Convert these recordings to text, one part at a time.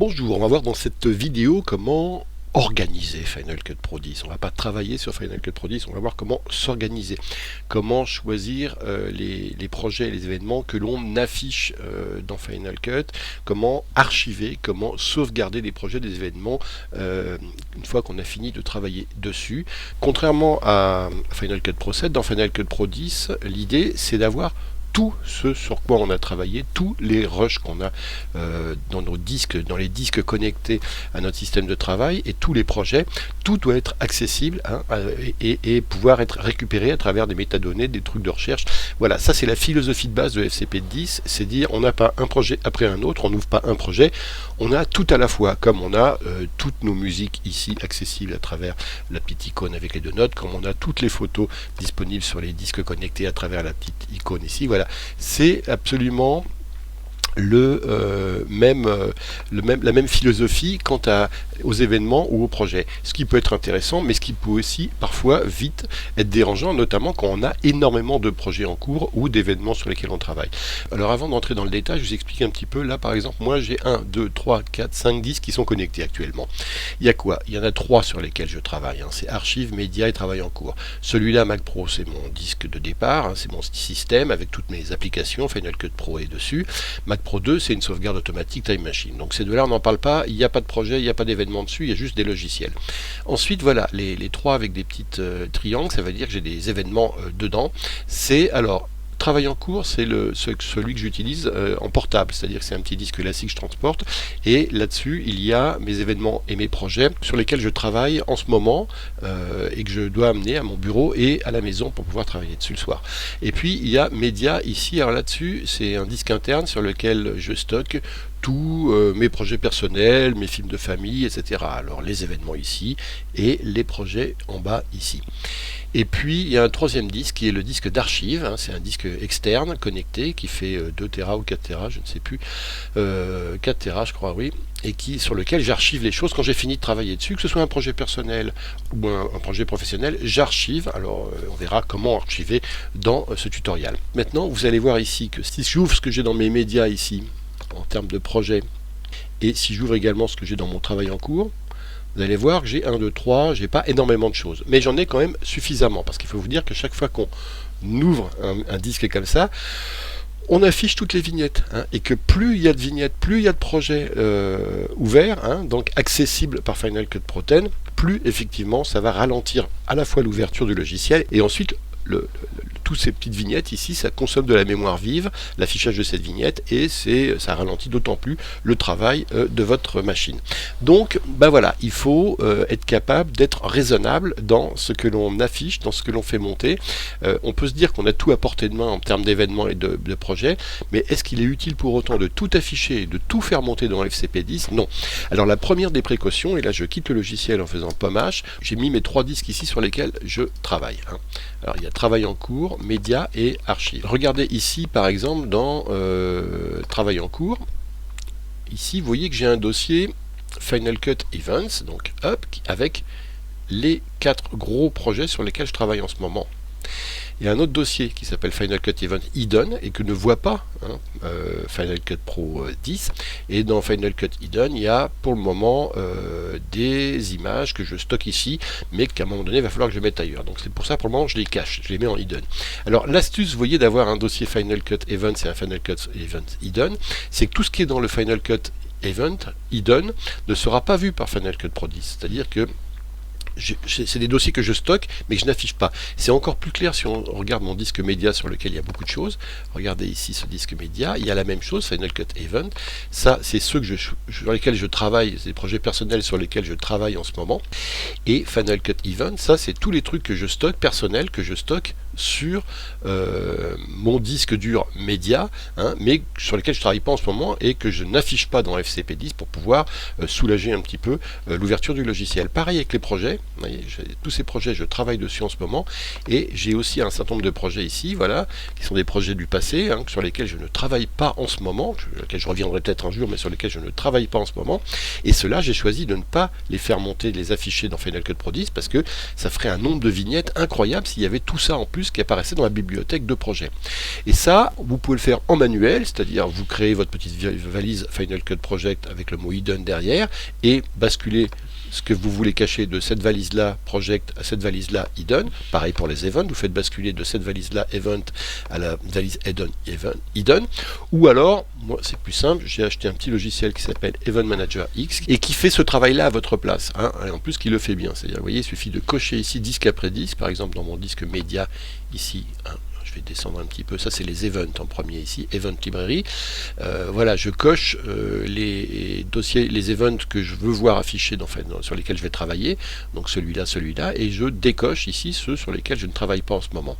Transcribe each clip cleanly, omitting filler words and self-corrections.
Bonjour, on va voir dans cette vidéo comment organiser Final Cut Pro 10. On va pas travailler sur Final Cut Pro 10, on va voir comment s'organiser, comment choisir les projets et les événements que l'on affiche dans Final Cut, comment archiver, comment sauvegarder des projets, des événements une fois qu'on a fini de travailler dessus. Contrairement à Final Cut Pro 7, dans Final Cut Pro 10, l'idée c'est d'avoir tout ce sur quoi on a travaillé, tous les rushs qu'on a dans nos disques, dans les disques connectés à notre système de travail et tous les projets, tout doit être accessible et pouvoir être récupéré à travers des métadonnées, des trucs de recherche. Voilà, ça c'est la philosophie de base de FCP10, c'est dire on n'a pas un projet après un autre, on n'ouvre pas un projet, on a tout à la fois, comme on a toutes nos musiques ici accessibles à travers la petite icône avec les deux notes, comme on a toutes les photos disponibles sur les disques connectés à travers la petite icône ici, voilà. C'est absolument la même philosophie quant aux événements ou aux projets. Ce qui peut être intéressant, mais ce qui peut aussi parfois vite être dérangeant, notamment quand on a énormément de projets en cours ou d'événements sur lesquels on travaille. Alors avant d'entrer dans le détail, je vous explique un petit peu. Là par exemple, moi j'ai 1, 2, 3, 4, 5 disques qui sont connectés actuellement. Il y a quoi? Il y en a 3 sur lesquels je travaille. C'est archives, médias et travail en cours. Celui-là, Mac Pro, c'est mon disque de départ, c'est mon système avec toutes mes applications. Final Cut Pro est dessus. Mac Pro 2, c'est une sauvegarde automatique Time Machine. Donc ces deux-là, on n'en parle pas, il n'y a pas de projet, il n'y a pas d'événement dessus, il y a juste des logiciels. Ensuite, voilà, les 3 avec des petites triangles, ça veut dire que j'ai des événements dedans. C'est alors travail en cours, c'est celui que j'utilise en portable, c'est-à-dire que c'est un petit disque classique que je transporte, et là-dessus il y a mes événements et mes projets sur lesquels je travaille en ce moment et que je dois amener à mon bureau et à la maison pour pouvoir travailler dessus le soir. Et puis il y a médias ici, alors là-dessus c'est un disque interne sur lequel je stocke tous mes projets personnels, mes films de famille, etc. Alors les événements ici et les projets en bas ici. Et puis il y a un troisième disque qui est le disque d'archives, c'est un disque externe connecté qui fait 2 Tera ou 4 Tera, je ne sais plus, 4 Tera je crois, oui, et sur lequel j'archive les choses quand j'ai fini de travailler dessus, que ce soit un projet personnel ou un projet professionnel, j'archive. Alors on verra comment archiver dans ce tutoriel. Maintenant vous allez voir ici que si j'ouvre ce que j'ai dans mes médias ici, en termes de projet, et si j'ouvre également ce que j'ai dans mon travail en cours, vous allez voir que j'ai 1, 2, 3, j'ai pas énormément de choses, mais j'en ai quand même suffisamment, parce qu'il faut vous dire que chaque fois qu'on ouvre un disque comme ça, on affiche toutes les vignettes, et que plus il y a de vignettes, plus il y a de projets ouverts, donc accessibles par Final Cut Pro 10, plus effectivement ça va ralentir à la fois l'ouverture du logiciel et ensuite toutes ces petites vignettes ici, ça consomme de la mémoire vive, l'affichage de cette vignette, et ça ralentit d'autant plus le travail de votre machine. Donc, voilà, il faut être capable d'être raisonnable dans ce que l'on affiche, dans ce que l'on fait monter. On peut se dire qu'on a tout à portée de main en termes d'événements et de projets, mais est-ce qu'il est utile pour autant de tout afficher et de tout faire monter dans FCP10? Non. Alors la première des précautions, et là je quitte le logiciel en faisant pommage, j'ai mis mes 3 disques ici sur lesquels je travaille. Alors il y a travail en cours, médias et archives. Regardez ici par exemple dans travail en cours. Ici vous voyez que j'ai un dossier Final Cut Events, donc up, avec les 4 gros projets sur lesquels je travaille en ce moment. Il y a un autre dossier qui s'appelle Final Cut Event Hidden et que ne voit pas Final Cut Pro 10. Et dans Final Cut Hidden, il y a pour le moment des images que je stocke ici, mais qu'à un moment donné, il va falloir que je mette ailleurs. Donc c'est pour ça, pour le moment, je les cache, je les mets en Hidden. Alors l'astuce, vous voyez, d'avoir un dossier Final Cut Event et un Final Cut Event Hidden, c'est que tout ce qui est dans le Final Cut Event Hidden ne sera pas vu par Final Cut Pro 10. C'est-à-dire que c'est des dossiers que je stocke mais que je n'affiche pas. C'est encore plus clair si on regarde mon disque média sur lequel il y a beaucoup de choses. Regardez ici ce disque média, il y a la même chose, Final Cut Event. Ça c'est ceux sur lesquels je travaille, c'est des projets personnels sur lesquels je travaille en ce moment. Et Final Cut Event, ça c'est tous les trucs que je stocke, personnels, que je stocke sur mon disque dur média, mais sur lesquels je ne travaille pas en ce moment et que je n'affiche pas dans FCP10 pour pouvoir soulager un petit peu l'ouverture du logiciel. Pareil avec les projets. Vous voyez, tous ces projets, je travaille dessus en ce moment, et j'ai aussi un certain nombre de projets ici, voilà, qui sont des projets du passé, sur lesquels je ne travaille pas en ce moment, sur lesquels je reviendrai peut-être un jour, mais sur lesquels je ne travaille pas en ce moment, et ceux-là, j'ai choisi de ne pas les faire monter, de les afficher dans Final Cut Pro 10, parce que ça ferait un nombre de vignettes incroyable s'il y avait tout ça en plus plus qui apparaissait dans la bibliothèque de projet. Et ça, vous pouvez le faire en manuel, c'est-à-dire vous créez votre petite valise Final Cut Project avec le mot hidden derrière et basculer ce que vous voulez cacher de cette valise-là project à cette valise-là hidden. Pareil pour les events, vous faites basculer de cette valise-là event à la valise hidden. Ou alors, moi c'est plus simple, j'ai acheté un petit logiciel qui s'appelle Event Manager X et qui fait ce travail-là à votre place. Hein, et en plus qui le fait bien. C'est-à-dire, vous voyez, il suffit de cocher ici disque après disque, par exemple dans mon disque média ici. Hein, je vais descendre un petit peu, ça c'est les events en premier ici, Event Library. Voilà, je coche les dossiers, les events que je veux voir affichés sur lesquels je vais travailler, donc celui-là, et je décoche ici ceux sur lesquels je ne travaille pas en ce moment.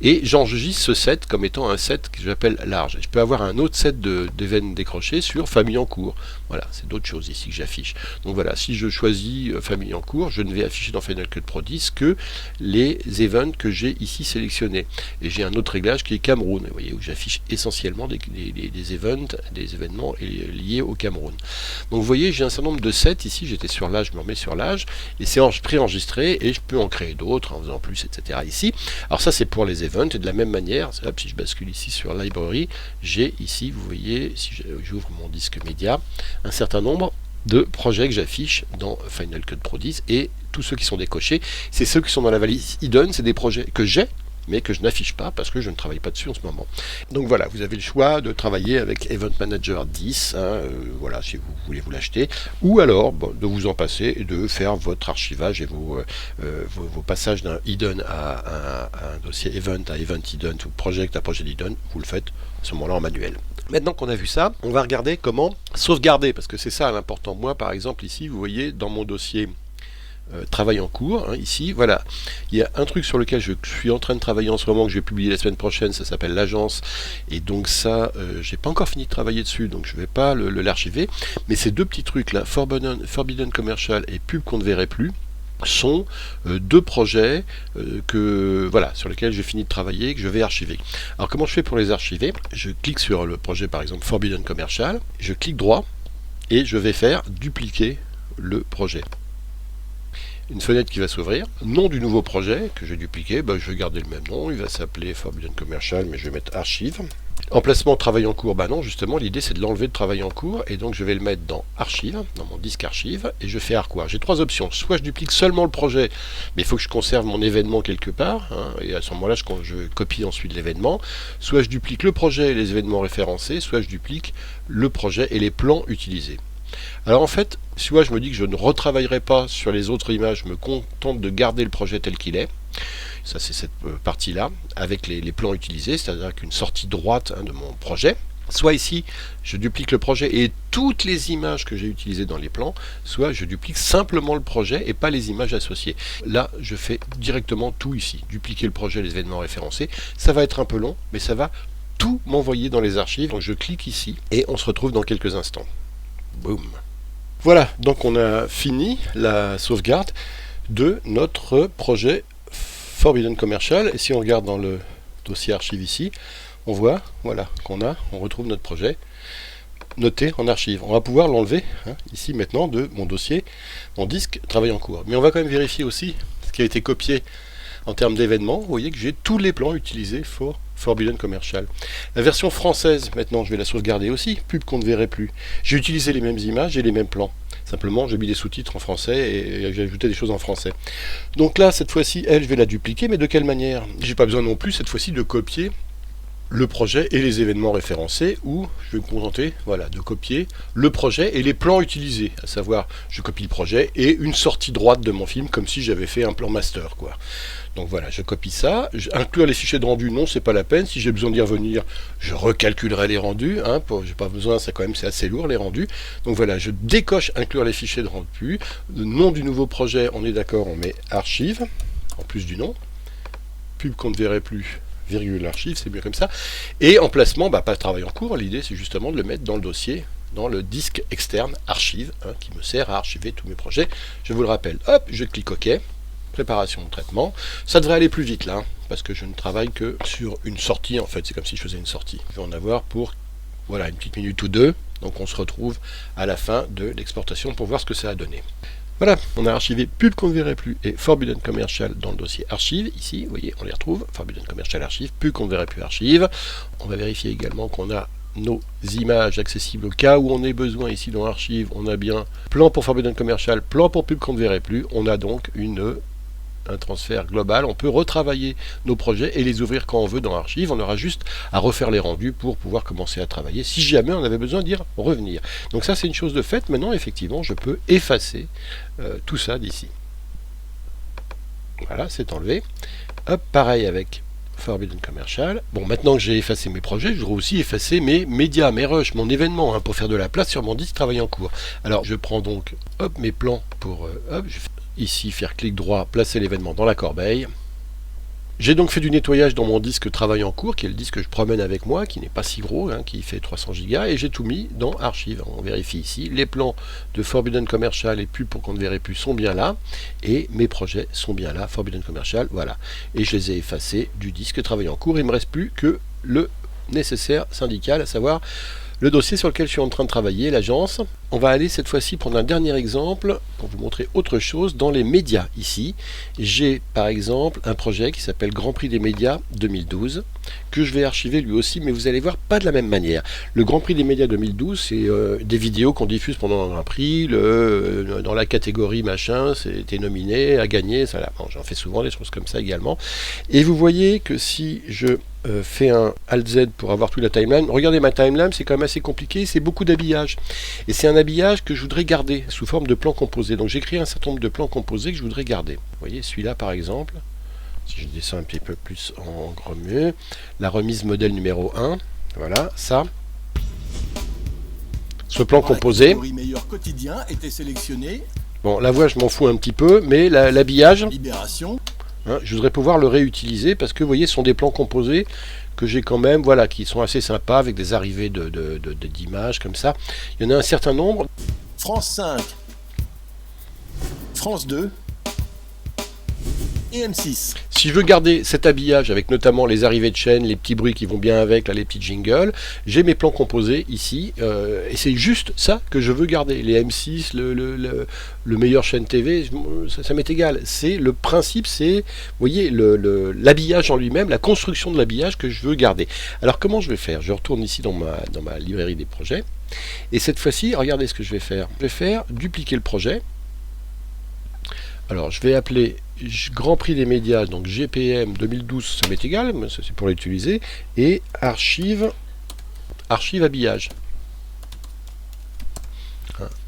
Et j'enregistre ce set comme étant un set que j'appelle large. Je peux avoir un autre set d'événements décrochés sur famille en cours. Voilà, c'est d'autres choses ici que j'affiche. Donc voilà, si je choisis famille en cours, je ne vais afficher dans Final Cut Pro 10 que les events que j'ai ici sélectionnés. Et j'ai un autre réglage qui est Cameroun, vous voyez, où j'affiche essentiellement des événements liés au Cameroun. Donc vous voyez, j'ai un certain nombre de sets ici, j'étais sur l'âge, je me remets sur l'âge, et c'est préenregistré, et je peux en créer d'autres en faisant plus, etc. ici. Alors ça c'est pour les events, et de la même manière, si je bascule ici sur Library, j'ai ici, vous voyez, si j'ouvre mon disque média, un certain nombre de projets que j'affiche dans Final Cut Pro 10, et tous ceux qui sont décochés, c'est ceux qui sont dans la valise hidden, c'est des projets que j'ai, mais que je n'affiche pas parce que je ne travaille pas dessus en ce moment. Donc voilà, vous avez le choix de travailler avec Event Manager 10, voilà, si vous voulez vous l'acheter, ou alors de vous en passer et de faire votre archivage et vos passages d'un hidden à un dossier event à event hidden ou project à project hidden, vous le faites à ce moment-là en manuel. Maintenant qu'on a vu ça, on va regarder comment sauvegarder, parce que c'est ça l'important. Moi par exemple ici, vous voyez dans mon dossier travail en cours, hein, ici, voilà, il y a un truc sur lequel je suis en train de travailler en ce moment, que je vais publier la semaine prochaine, ça s'appelle l'agence, et donc ça, j'ai pas encore fini de travailler dessus, donc je vais pas l'archiver, mais ces deux petits trucs là, Forbidden Commercial et Pub qu'on ne verrait plus, sont deux projets sur lesquels j'ai fini de travailler et que je vais archiver. Alors comment je fais pour les archiver? Je clique sur le projet par exemple Forbidden Commercial, je clique droit, et je vais faire dupliquer le projet. Une fenêtre qui va s'ouvrir, nom du nouveau projet que j'ai dupliqué, je vais garder le même nom, il va s'appeler Forbidden Commercial, mais je vais mettre archive. Emplacement travail en cours, non, justement l'idée c'est de l'enlever de travail en cours, et donc je vais le mettre dans archive, dans mon disque archive, et je fais archive. J'ai trois options, soit je duplique seulement le projet, mais il faut que je conserve mon événement quelque part, hein, et à ce moment-là je copie ensuite l'événement, soit je duplique le projet et les événements référencés, soit je duplique le projet et les plans utilisés. Alors en fait, si moi je me dis que je ne retravaillerai pas sur les autres images, je me contente de garder le projet tel qu'il est. Ça c'est cette partie-là, avec les plans utilisés, c'est-à-dire qu'une sortie droite de mon projet. Soit ici, je duplique le projet et toutes les images que j'ai utilisées dans les plans, soit je duplique simplement le projet et pas les images associées. Là, je fais directement tout ici. Dupliquer le projet, les événements référencés. Ça va être un peu long, mais ça va tout m'envoyer dans les archives. Donc je clique ici et on se retrouve dans quelques instants. Boum. Voilà, donc on a fini la sauvegarde de notre projet Forbidden Commercial. Et si on regarde dans le dossier archive ici, on voit on retrouve notre projet noté en archive. On va pouvoir l'enlever ici maintenant de mon dossier, mon disque travail en cours. Mais on va quand même vérifier aussi ce qui a été copié en termes d'événements. Vous voyez que j'ai tous les plans utilisés pour Forbidden Commercial. La version française, maintenant, je vais la sauvegarder aussi, pub qu'on ne verrait plus. J'ai utilisé les mêmes images et les mêmes plans. Simplement, j'ai mis des sous-titres en français et j'ai ajouté des choses en français. Donc là, cette fois-ci, je vais la dupliquer, mais de quelle manière? J'ai pas besoin non plus, cette fois-ci, de copier le projet et les événements référencés, ou je vais me contenter de copier le projet et les plans utilisés, à savoir je copie le projet et une sortie droite de mon film comme si j'avais fait un plan master quoi. Donc voilà, je copie ça, inclure les fichiers de rendu, non c'est pas la peine, si j'ai besoin d'y revenir je recalculerai les rendus, j'ai pas besoin, c'est assez lourd les rendus. Donc voilà, je décoche inclure les fichiers de rendu, le nom du nouveau projet, on est d'accord, on met archive en plus du nom, pub qu'on ne verrait plus, virgule archive, c'est mieux comme ça. Et emplacement, pas de travail en cours, l'idée c'est justement de le mettre dans le dossier, dans le disque externe archive, qui me sert à archiver tous mes projets. Je vous le rappelle, hop, je clique OK, préparation de traitement. Ça devrait aller plus vite là, parce que je ne travaille que sur une sortie, en fait, c'est comme si je faisais une sortie. Je vais en avoir pour, une petite minute ou deux, donc on se retrouve à la fin de l'exportation pour voir ce que ça a donné. Voilà, on a archivé pub qu'on ne verrait plus et Forbidden Commercial dans le dossier archive. Ici, vous voyez, on les retrouve. Forbidden Commercial archive, pub qu'on ne verrait plus archive. On va vérifier également qu'on a nos images accessibles au cas où on ait besoin. Ici dans archive, on a bien plan pour Forbidden Commercial, plan pour pub qu'on ne verrait plus. On a donc un transfert global. On peut retravailler nos projets et les ouvrir quand on veut dans archive. On aura juste à refaire les rendus pour pouvoir commencer à travailler si jamais on avait besoin d'y revenir. Donc ça, c'est une chose de faite. Maintenant, effectivement, je peux effacer tout ça d'ici. Voilà, c'est enlevé. Hop, pareil avec Forbidden Commercial. Bon, maintenant que j'ai effacé mes projets, je voudrais aussi effacer mes médias, mes rushs, mon événement, pour faire de la place sur mon disque travail en cours. Alors, je prends donc mes plans pour... je fais ici, faire clic droit, placer l'événement dans la corbeille. J'ai donc fait du nettoyage dans mon disque travail en cours, qui est le disque que je promène avec moi, qui n'est pas si gros, qui fait 300 Go, et j'ai tout mis dans archive. On vérifie ici, les plans de Forbidden Commercial et pub pour qu'on ne verrait plus sont bien là, et mes projets sont bien là, Forbidden Commercial, voilà. Et je les ai effacés du disque travail en cours, il ne me reste plus que le nécessaire syndical, à savoir le dossier sur lequel je suis en train de travailler, l'agence. On va aller cette fois-ci prendre un dernier exemple pour vous montrer autre chose dans les médias. Ici, j'ai par exemple un projet qui s'appelle Grand Prix des médias 2012 que je vais archiver lui aussi, mais vous allez voir pas de la même manière. Le Grand Prix des médias 2012, c'est des vidéos qu'on diffuse pendant un Grand Prix, dans la catégorie machin, c'était nominé, a gagné, ça là. Bon, j'en fais souvent des choses comme ça également. Et vous voyez que si je fais un Alt Z pour avoir toute la timeline, regardez ma timeline, c'est quand même assez compliqué, c'est beaucoup d'habillage. Et c'est un habillage que je voudrais garder sous forme de plans composés. Donc j'ai créé un certain nombre de plans composés que je voudrais garder. Vous voyez, celui-là par exemple, si je descends un petit peu plus en gros mieux, la remise modèle numéro 1, voilà, ça. Ce plan composé. Meilleur quotidien était sélectionné. Bon, la voix je m'en fous un petit peu, mais l'habillage, Libération. Je voudrais pouvoir le réutiliser parce que vous voyez, ce sont des plans composés que j'ai quand même, voilà, qui sont assez sympas avec des arrivées d'images comme ça. Il y en a un certain nombre. France 5, France 2 et M6. Si je veux garder cet habillage avec notamment les arrivées de chaîne, les petits bruits qui vont bien avec, là, les petits jingles, j'ai mes plans composés ici, et c'est juste ça que je veux garder. Les M6, le meilleur chaîne TV, ça m'est égal. C'est le principe, c'est, vous voyez, l'habillage en lui-même, la construction de l'habillage que je veux garder. Alors comment je vais faire? Je retourne ici dans ma librairie des projets, et cette fois-ci, regardez ce que je vais faire. Je vais faire dupliquer le projet. Alors je vais appeler Grand Prix des médias, donc GPM 2012, ça m'est égal, mais ça c'est pour l'utiliser, et archive habillage.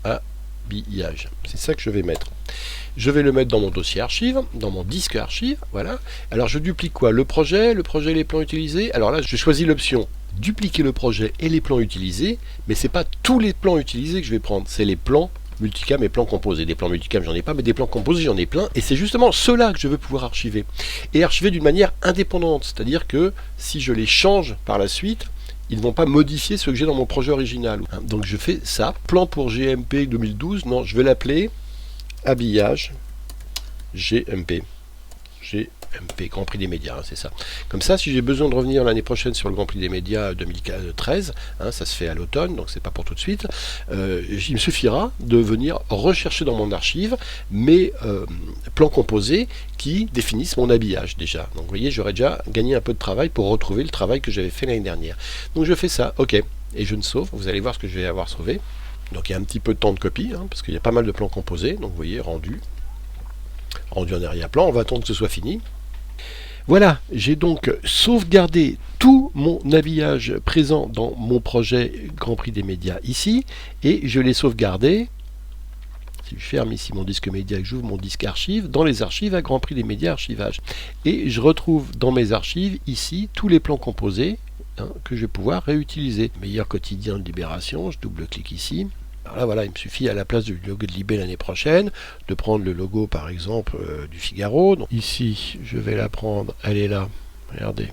Habillage, c'est ça que je vais mettre. Je vais le mettre dans mon dossier archive, dans mon disque archive, voilà. Alors je duplique quoi? Le projet et les plans utilisés. Alors là, je choisis l'option dupliquer le projet et les plans utilisés, mais c'est pas tous les plans utilisés que je vais prendre, c'est les plans multicam et plans composés. Des plans multicam j'en ai pas, mais des plans composés j'en ai plein, et c'est justement ceux-là que je veux pouvoir archiver. Et archiver d'une manière indépendante, c'est-à-dire que si je les change par la suite, ils ne vont pas modifier ce que j'ai dans mon projet original. Donc je fais ça, plan pour GMP 2012, non, je vais l'appeler habillage GMP. GMP, Grand Prix des médias, c'est ça. Comme ça, si j'ai besoin de revenir l'année prochaine sur le Grand Prix des médias 2013, ça se fait à l'automne, donc c'est pas pour tout de suite, il me suffira de venir rechercher dans mon archive mes plans composés qui définissent mon habillage déjà. Donc vous voyez, j'aurais déjà gagné un peu de travail pour retrouver le travail que j'avais fait l'année dernière. Donc je fais ça, ok, et je ne sauve, vous allez voir ce que je vais avoir sauvé. Donc il y a un petit peu de temps de copie, parce qu'il y a pas mal de plans composés, donc vous voyez, rendu en arrière-plan, on va attendre que ce soit fini. Voilà, j'ai donc sauvegardé tout mon habillage présent dans mon projet Grand Prix des médias ici, et je l'ai sauvegardé. Si je ferme ici mon disque média et que j'ouvre mon disque archive, dans les archives à Grand Prix des médias archivage. Et je retrouve dans mes archives ici tous les plans composés que je vais pouvoir réutiliser. Meilleur quotidien de Libération, je double-clique ici. Alors là, voilà, il me suffit à la place du logo de Libé l'année prochaine de prendre le logo par exemple du Figaro. Donc, ici, je vais la prendre, elle est là, regardez.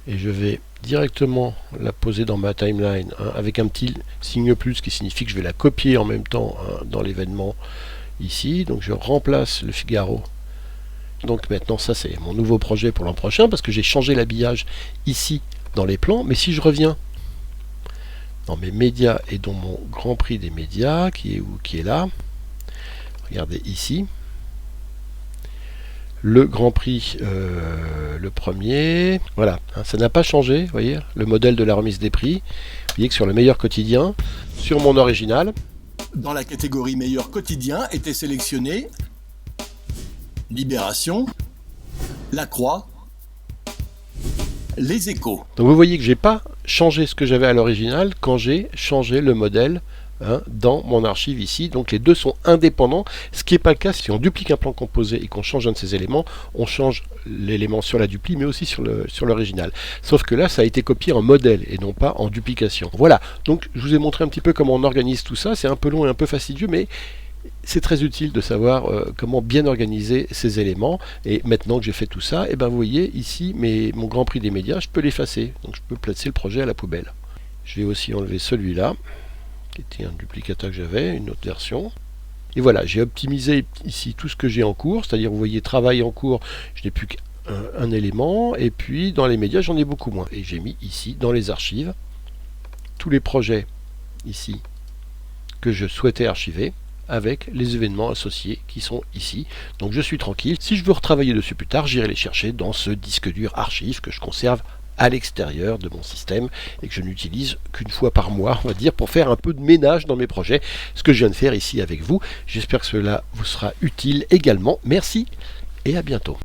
Et je vais directement la poser dans ma timeline avec un petit signe plus qui signifie que je vais la copier en même temps dans l'événement ici. Donc je remplace le Figaro. Donc maintenant, ça c'est mon nouveau projet pour l'an prochain parce que j'ai changé l'habillage ici dans les plans. Mais si je reviens dans mes médias et dans mon Grand Prix des médias qui est là, Regardez ici. Le Grand Prix, le premier, voilà, hein, ça n'a pas changé, vous voyez, le modèle de la remise des prix. Vous voyez que sur le meilleur quotidien, sur mon original, Dans la catégorie meilleur quotidien étaient sélectionnés Libération, La Croix, Les Échos. donc vous voyez que j'ai pas changé ce que j'avais à l'original quand j'ai changé le modèle, hein, dans mon archive ici. Donc les deux sont indépendants, ce qui n'est pas le cas si on duplique un plan composé et qu'on change un de ces éléments. On change l'élément sur la dupli mais aussi sur l'original. Sauf que là ça a été copié en modèle et non pas en duplication. Voilà, donc je vous ai montré un petit peu comment on organise tout ça. C'est un peu long et un peu fastidieux, mais c'est très utile de savoir comment bien organiser ces éléments. Et maintenant que j'ai fait tout ça, et ben vous voyez ici mon Grand Prix des médias, je peux l'effacer. Donc je peux placer le projet à la poubelle. Je vais aussi enlever celui-là, qui était un duplicateur que j'avais, une autre version. Et voilà, j'ai optimisé ici tout ce que j'ai en cours, c'est-à-dire vous voyez travail en cours, je n'ai plus qu'un élément, et puis dans les médias j'en ai beaucoup moins. Et j'ai mis ici dans les archives tous les projets ici que je souhaitais archiver, avec les événements associés qui sont ici. Donc je suis tranquille. Si je veux retravailler dessus plus tard, j'irai les chercher dans ce disque dur archive que je conserve à l'extérieur de mon système et que je n'utilise qu'une fois par mois, on va dire, pour faire un peu de ménage dans mes projets, ce que je viens de faire ici avec vous. J'espère que cela vous sera utile également. Merci et à bientôt.